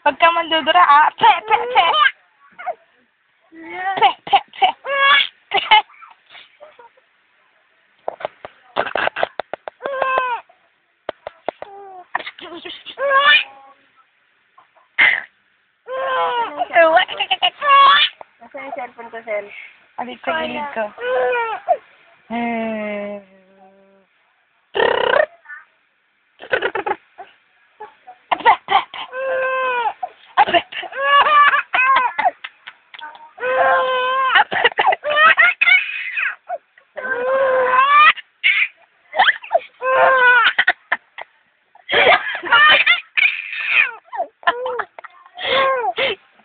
Huwag ka mandudura, ah. Pe, pe, pe. Pe, pe, pe. Pe. Nasaan yung cellphone ko, Sel? Alit sa gilid ko.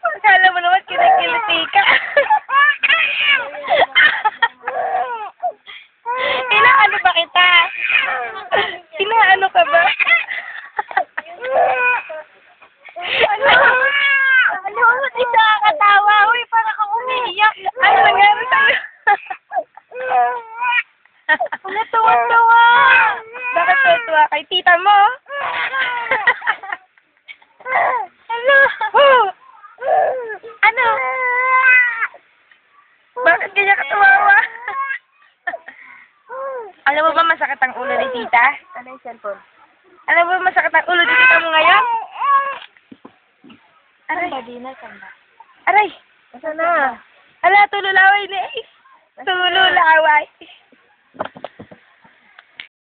Akala mo naman kinikiliti ka. Inaano ba kita? Inaano ka ba? Ano? Hindi nakakatawa. Uy, parang ako umiiyak. Ano nangyari sa'yo? Natuwa-tuwa. Bakit tuwa kay tita mo? Ano? Ano? Bakit ganyan ka tumawa? Alam mo ba masakit ang ulo ni tita? Ano yung cellphone? Alam mo ba masakit ang ulo ni tita mo ngayon? Aray. Samba. Aray. Nasaan na? Ala, tululaway ni Ace. Tululaway.